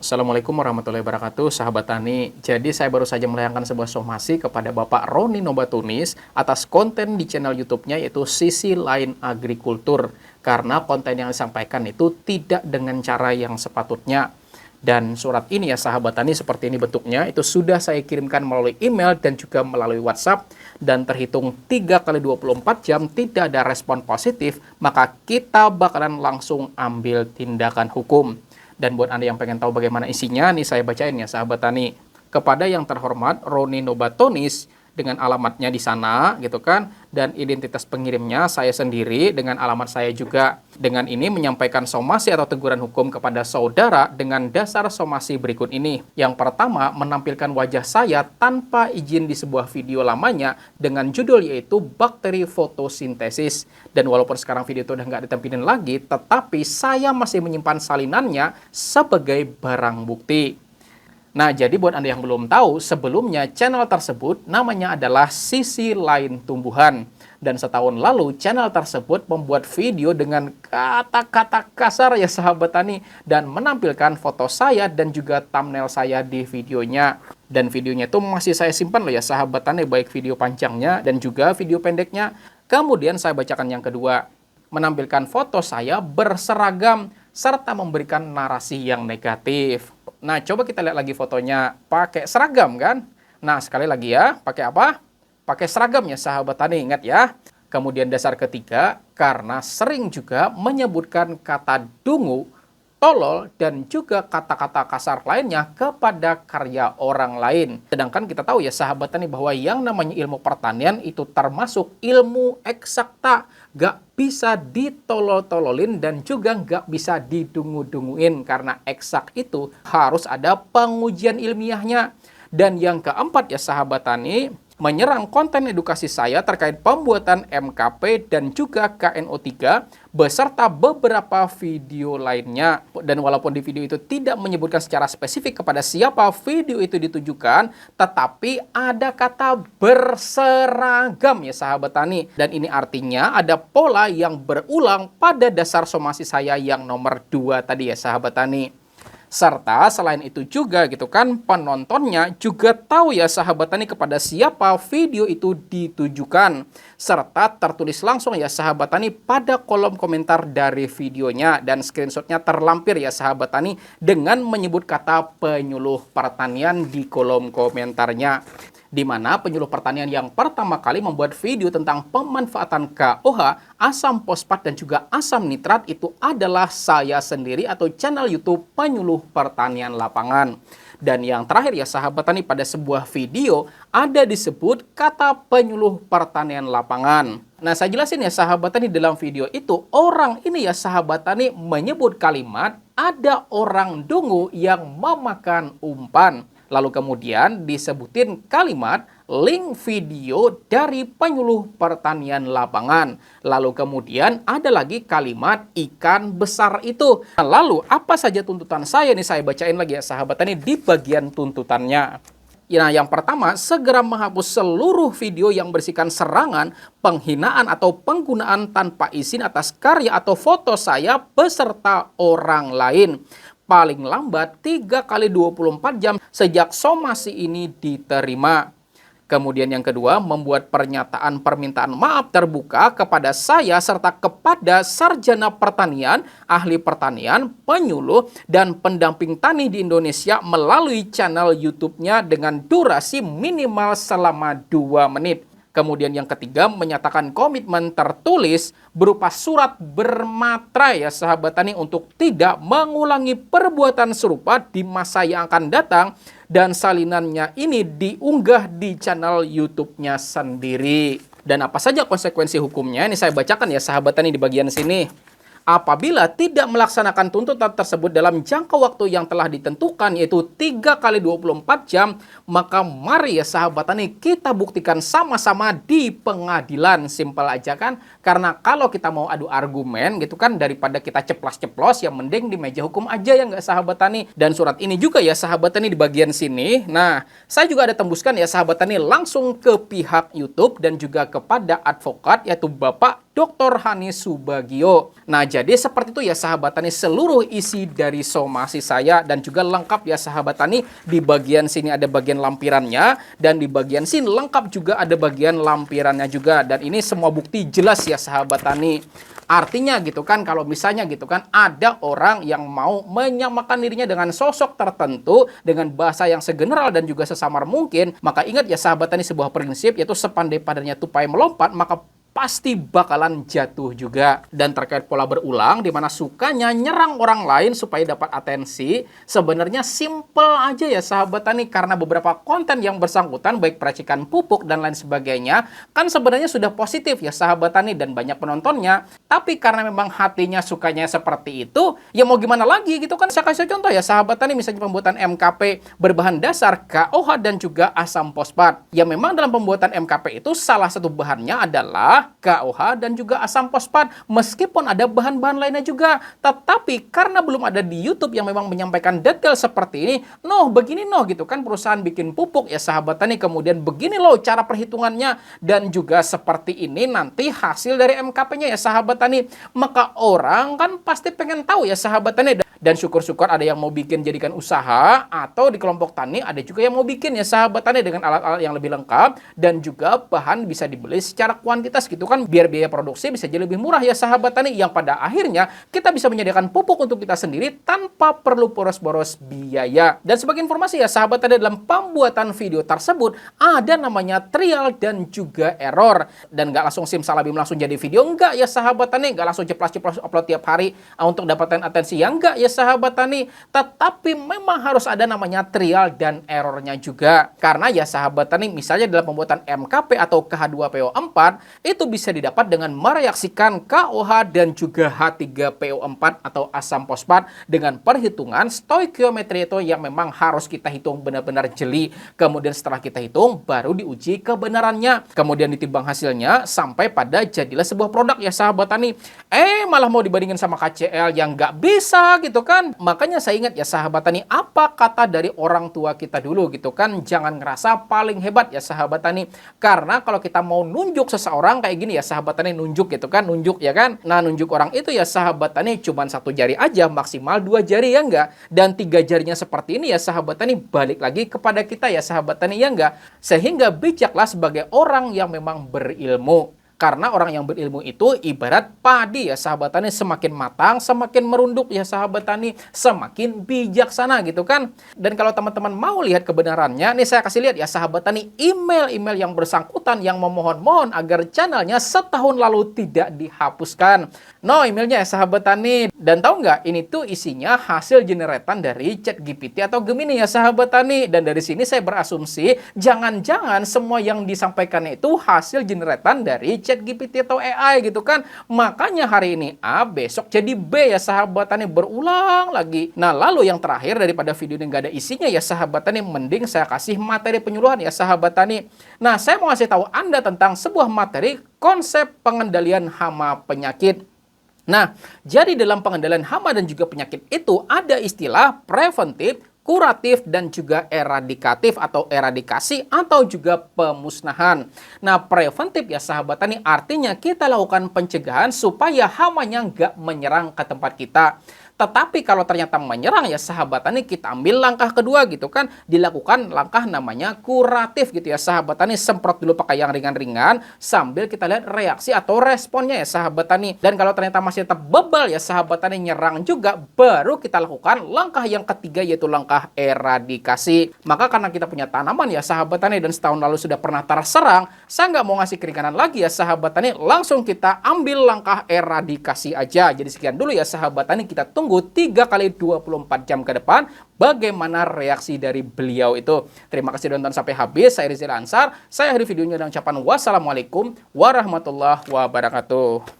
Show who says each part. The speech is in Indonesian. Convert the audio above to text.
Speaker 1: Assalamualaikum warahmatullahi wabarakatuh, sahabat tani. Jadi saya baru saja melayangkan sebuah somasi kepada Bapak Roni Nobatunis atas konten di channel YouTube-nya yaitu Sisi Lain Agrikultur. Karena konten yang disampaikan itu tidak dengan cara yang sepatutnya. Dan surat ini ya sahabat tani seperti ini bentuknya, itu sudah saya kirimkan melalui email dan juga melalui WhatsApp. Dan terhitung 3 kali 24 jam tidak ada respon positif, maka kita bakalan langsung ambil tindakan hukum. Dan buat Anda yang pengen tahu bagaimana isinya, nih saya bacain ya sahabat tani. Kepada yang terhormat Roni Nobatunis dengan alamatnya di sana gitu kan, dan identitas pengirimnya saya sendiri dengan alamat saya juga. Dengan ini menyampaikan somasi atau teguran hukum kepada saudara dengan dasar somasi berikut ini. Yang pertama, menampilkan wajah saya tanpa izin di sebuah video lamanya dengan judul yaitu bakteri fotosintesis. Dan walaupun sekarang video itu udah nggak ditampilin lagi, tetapi saya masih menyimpan salinannya sebagai barang bukti. Nah, jadi buat Anda yang belum tahu, sebelumnya channel tersebut namanya adalah Sisi Lain Tumbuhan. Dan setahun lalu channel tersebut membuat video dengan kata-kata kasar ya sahabat tani, dan menampilkan foto saya dan juga thumbnail saya di videonya. Dan videonya itu masih saya simpan loh ya sahabat tani, baik video panjangnya dan juga video pendeknya. Kemudian saya bacakan yang kedua, menampilkan foto saya berseragam serta memberikan narasi yang negatif. Nah, coba kita lihat lagi fotonya. Pakai seragam kan? Nah, sekali lagi ya. Pakai apa? Pakai seragam ya sahabat tani. Ingat ya. Kemudian dasar ketiga, karena sering juga menyebutkan kata dungu, tolol, dan juga kata-kata kasar lainnya kepada karya orang lain. Sedangkan kita tahu ya sahabat tani bahwa yang namanya ilmu pertanian itu termasuk ilmu eksakta. Gak bisa ditolol-tololin dan juga gak bisa didungu-dunguin, karena eksak itu harus ada pengujian ilmiahnya. Dan yang keempat ya sahabat tani, menyerang konten edukasi saya terkait pembuatan MKP dan juga KNO3 beserta beberapa video lainnya. Dan walaupun di video itu tidak menyebutkan secara spesifik kepada siapa video itu ditujukan, tetapi ada kata berseragam ya sahabat tani. Dan ini artinya ada pola yang berulang pada dasar somasi saya yang nomor 2 tadi ya sahabat tani. Serta selain itu juga gitu kan, penontonnya juga tahu ya sahabat tani kepada siapa video itu ditujukan. Serta tertulis langsung ya sahabat tani pada kolom komentar dari videonya. Dan screenshotnya terlampir ya sahabat tani dengan menyebut kata penyuluh pertanian di kolom komentarnya. Di mana penyuluh pertanian yang pertama kali membuat video tentang pemanfaatan KOH, asam fosfat dan juga asam nitrat itu adalah saya sendiri atau channel YouTube Penyuluh Pertanian Lapangan. Dan yang terakhir ya sahabat tani, pada sebuah video ada disebut kata penyuluh pertanian lapangan. Nah, saya jelasin ya sahabat tani, dalam video itu orang ini ya sahabat tani menyebut kalimat ada orang dungu yang memakan umpan. Lalu kemudian disebutin kalimat link video dari penyuluh pertanian lapangan. Lalu kemudian ada lagi kalimat ikan besar itu. Nah, lalu apa saja tuntutan saya nih, saya bacain lagi ya sahabat tani di bagian tuntutannya. Nah, yang pertama, segera menghapus seluruh video yang berisikan serangan, penghinaan atau penggunaan tanpa izin atas karya atau foto saya beserta orang lain. Paling lambat 3 kali 24 jam sejak somasi ini diterima. Kemudian yang kedua, membuat pernyataan permintaan maaf terbuka kepada saya serta kepada sarjana pertanian, ahli pertanian, penyuluh, dan pendamping tani di Indonesia melalui channel YouTube-nya dengan durasi minimal selama 2 menit. Kemudian yang ketiga, menyatakan komitmen tertulis berupa surat bermaterai ya sahabat tani untuk tidak mengulangi perbuatan serupa di masa yang akan datang, dan salinannya ini diunggah di channel YouTube-nya sendiri. Dan apa saja konsekuensi hukumnya ini saya bacakan ya sahabat tani di bagian sini. Apabila tidak melaksanakan tuntutan tersebut dalam jangka waktu yang telah ditentukan yaitu 3 kali 24 jam, maka mari ya sahabat tani kita buktikan sama-sama di pengadilan. Simpel aja kan? Karena kalau kita mau adu argumen gitu kan, daripada kita ceplos-ceplos, yang mending di meja hukum aja ya nggak sahabat tani. Dan surat ini juga ya sahabat tani di bagian sini. Nah, saya juga ada tembuskan ya sahabat tani langsung ke pihak YouTube dan juga kepada advokat yaitu Bapak Dr. Hani Subagio. Nah, jadi seperti itu ya sahabat tani seluruh isi dari somasi saya dan juga lengkap ya sahabat tani. Di bagian sini ada bagian lampirannya dan di bagian sini lengkap juga ada bagian lampirannya juga. Dan ini semua bukti jelas ya sahabat tani. Artinya gitu kan, kalau misalnya gitu kan ada orang yang mau menyamakan dirinya dengan sosok tertentu dengan bahasa yang segeneral dan juga sesamar mungkin, maka ingat ya sahabat tani sebuah prinsip yaitu sepandai-pandainya tupai melompat, maka pasti bakalan jatuh juga. Dan terkait pola berulang di mana sukanya nyerang orang lain supaya dapat atensi, sebenarnya simple aja ya sahabat tani, karena beberapa konten yang bersangkutan baik peracikan pupuk dan lain sebagainya kan sebenarnya sudah positif ya sahabat tani dan banyak penontonnya, tapi karena memang hatinya sukanya seperti itu, ya mau gimana lagi gitu kan. Saya kasih contoh ya sahabat tani, misalnya pembuatan MKP berbahan dasar KOH dan juga asam fosfat. Ya memang dalam pembuatan MKP itu salah satu bahannya adalah KOH dan juga asam fosfat, meskipun ada bahan-bahan lainnya juga. Tetapi karena belum ada di YouTube yang memang menyampaikan detail seperti ini, begini gitu kan, perusahaan bikin pupuk ya sahabat tani, kemudian begini loh cara perhitungannya dan juga seperti ini nanti hasil dari MKP-nya ya sahabat tani. Maka orang kan pasti pengen tahu ya sahabat tani. Dan syukur-syukur ada yang mau bikin jadikan usaha, atau di kelompok tani ada juga yang mau bikin ya sahabat tani dengan alat-alat yang lebih lengkap dan juga bahan bisa dibeli secara kuantitas gitu kan, biar biaya produksi bisa jadi lebih murah ya sahabat tani, yang pada akhirnya kita bisa menyediakan pupuk untuk kita sendiri tanpa perlu boros-boros biaya. Dan sebagai informasi ya sahabat tani, dalam pembuatan video tersebut ada namanya trial dan juga error, dan nggak langsung simsalabim langsung jadi video, enggak ya sahabat tani, nggak langsung ceplas-ceplos upload tiap hari untuk dapatkan atensi, yang enggak ya sahabat tani, tetapi memang harus ada namanya trial dan errornya juga. Karena ya sahabat tani, misalnya dalam pembuatan MKP atau KH2PO4 itu bisa didapat dengan mereaksikan KOH dan juga H3PO4 atau asam fosfat dengan perhitungan stoikiometri itu yang memang harus kita hitung benar-benar jeli. Kemudian setelah kita hitung baru diuji kebenarannya, kemudian ditimbang hasilnya sampai pada jadilah sebuah produk ya sahabat tani. Malah mau dibandingin sama KCL yang nggak bisa gitu kan. Makanya saya ingat ya sahabat tani, apa kata dari orang tua kita dulu gitu kan, jangan ngerasa paling hebat ya sahabat tani. Karena kalau kita mau nunjuk seseorang kayak gini ya sahabat tani, nunjuk gitu kan, nunjuk ya kan. Nah, nunjuk orang itu ya sahabat tani cuman 1 jari aja, maksimal 2 jari ya enggak. Dan 3 jarinya seperti ini ya sahabat tani, balik lagi kepada kita ya sahabat tani ya enggak. Sehingga bijaklah sebagai orang yang memang berilmu. Karena orang yang berilmu itu ibarat padi ya sahabat tani, semakin matang, semakin merunduk ya sahabat tani, semakin bijaksana gitu kan. Dan kalau teman-teman mau lihat kebenarannya, nih saya kasih lihat ya sahabat tani, email-email yang bersangkutan yang memohon-mohon agar channelnya setahun lalu tidak dihapuskan. Emailnya ya sahabat tani. Dan tahu nggak, ini tuh isinya hasil generatan dari ChatGPT atau Gemini ya sahabat tani. Dan dari sini saya berasumsi, jangan-jangan semua yang disampaikan itu hasil generatan dari ChatGPT atau AI gitu kan. Makanya hari ini A, besok jadi B ya sahabat tani, berulang lagi. Nah, lalu yang terakhir, daripada video ini nggak ada isinya ya sahabat tani, mending saya kasih materi penyuluhan ya sahabat tani. Nah, saya mau kasih tahu Anda tentang sebuah materi konsep pengendalian hama penyakit. Nah, jadi dalam pengendalian hama dan juga penyakit itu ada istilah preventif, kuratif, dan juga eradikatif atau eradikasi atau juga pemusnahan. Nah, preventif ya sahabat tani artinya kita lakukan pencegahan supaya hamanya nggak menyerang ke tempat kita. Tetapi kalau ternyata menyerang ya sahabat tani, kita ambil langkah kedua gitu kan, dilakukan langkah namanya kuratif gitu ya sahabat tani. Semprot dulu pakai yang ringan-ringan sambil kita lihat reaksi atau responnya ya sahabat tani. Dan kalau ternyata masih tetap bebal ya sahabat tani, nyerang juga, baru kita lakukan langkah yang ketiga yaitu langkah eradikasi. Maka karena kita punya tanaman ya sahabat tani dan setahun lalu sudah pernah terserang, saya nggak mau ngasih keringanan lagi ya sahabat tani, langsung kita ambil langkah eradikasi aja. Jadi sekian dulu ya sahabat tani, kita tunggu 3 kali 24 jam ke depan bagaimana reaksi dari beliau itu. Terima kasih sudah nonton sampai habis. Saya Rizal Ansar. Saya akhiri videonya dengan ucapan wassalamualaikum warahmatullahi wabarakatuh.